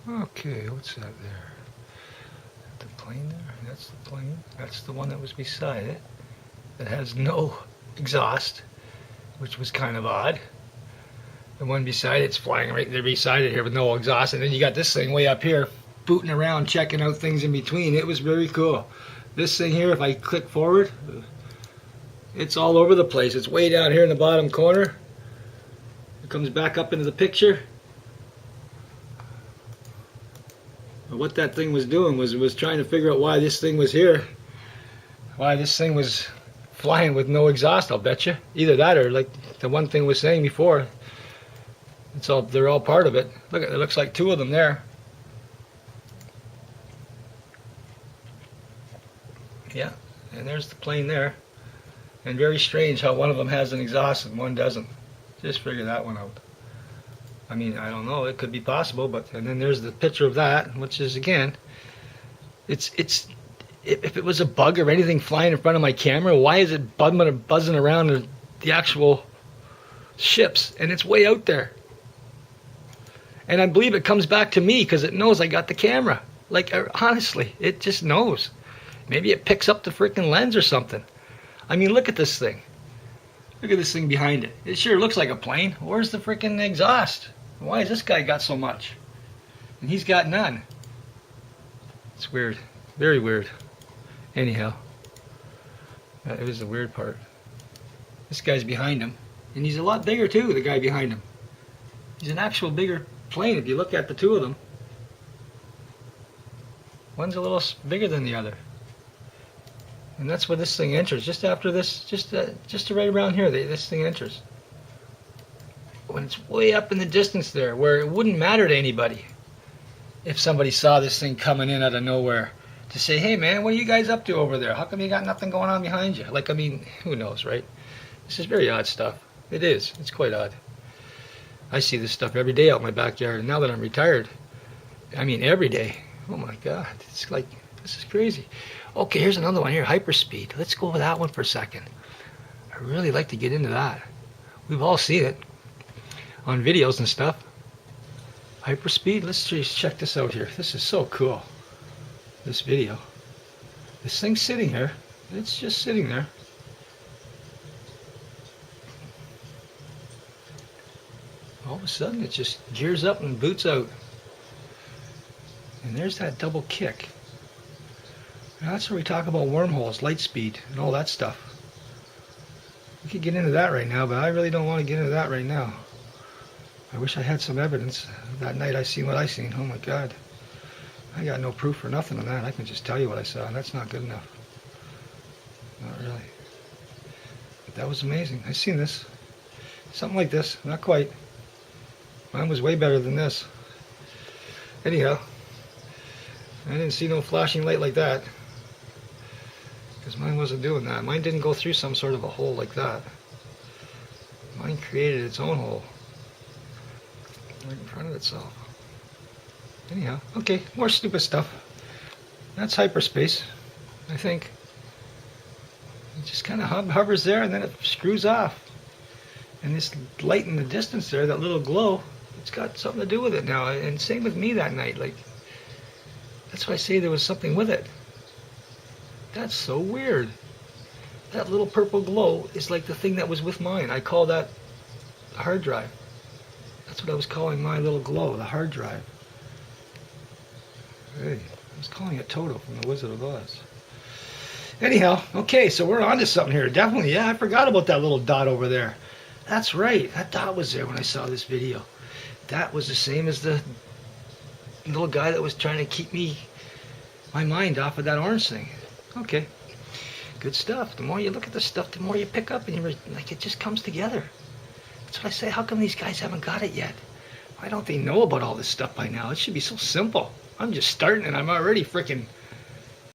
Okay, what's that there? The plane there? That's the plane. That's the one that was beside it. That has no exhaust, which was kind of odd. The one beside it's flying right there beside it here with no exhaust, and then you got this thing way up here booting around checking out things in between. It was very cool. This thing here, if I click forward, it's all over the place. It's way down here in the bottom corner. It comes back up into the picture. But what that thing was doing was trying to figure out why this thing was here. Why this thing was flying with no exhaust, I'll bet you. Either that or like the one thing was saying before. They're all part of it. Look, it looks like two of them there. Yeah, and there's the plane there. And very strange how one of them has an exhaust and one doesn't. Just figure that one out. I mean, I don't know. It could be possible, but and then there's the picture of that, which is again, if it was a bug or anything flying in front of my camera, why is it buzzing around the actual ships? And it's way out there. And I believe it comes back to me because it knows I got the camera. Like, honestly, it just knows. Maybe it picks up the freaking lens or something. I mean, look at this thing. Look at this thing behind it. It sure looks like a plane. Where's the freaking exhaust? Why has this guy got so much? And he's got none. It's weird. Very weird. Anyhow, it was the weird part. This guy's behind him. And he's a lot bigger too, the guy behind him. He's an actual bigger plane if you look at the two of them. One's a little bigger than the other. And that's where this thing enters. Just after this, just right around here, this thing enters. When it's way up in the distance there, where it wouldn't matter to anybody if somebody saw this thing coming in out of nowhere to say, hey man, what are you guys up to over there? How come you got nothing going on behind you? Like, I mean, who knows, right? This is very odd stuff. It is. It's quite odd. I see this stuff every day out in my backyard, and now that I'm retired, I mean every day. Oh my God, it's like, this is crazy. Okay, here's another one here, hyperspeed. Let's go over that one for a second. I really like to get into that. We've all seen it on videos and stuff. Hyperspeed, let's just check this out here. This is so cool, this video. This thing's sitting here. It's just sitting there. All of a sudden it just gears up and boots out. And there's that double kick. Now that's where we talk about wormholes, Lightspeed, and all that stuff. We could get into that right now, but I really don't want to get into that right now. I wish I had some evidence. That night I seen what I seen. Oh my God. I got no proof for nothing on that. I can just tell you what I saw, and that's not good enough. Not really. But that was amazing. I seen this. Something like this. Not quite. Mine was way better than this. Anyhow, I didn't see no flashing light like that. Because mine wasn't doing that. Mine didn't go through some sort of a hole like that. Mine created its own hole. Right in front of itself. Anyhow, okay, more stupid stuff. That's hyperspace, I think. It just kind of hovers there and then it screws off. And this light in the distance there, that little glow, it's got something to do with it now. And same with me that night. Like, that's why I say there was something with it. That's so weird. That little purple glow is like the thing that was with mine. I call that a hard drive. That's what I was calling my little glow, the hard drive. Hey, I was calling it Toto from The Wizard of Oz. Anyhow, okay, so we're on to something here. Definitely, yeah, I forgot about that little dot over there. That's right, that dot was there when I saw this video. That was the same as the little guy that was trying to keep my mind off of that orange thing. Okay, good stuff. The more you look at this stuff, the more you pick up, and you're like, it just comes together. That's what I say. How come these guys haven't got it yet? Why don't they know about all this stuff by now? It should be so simple. I'm just starting, and I'm already freaking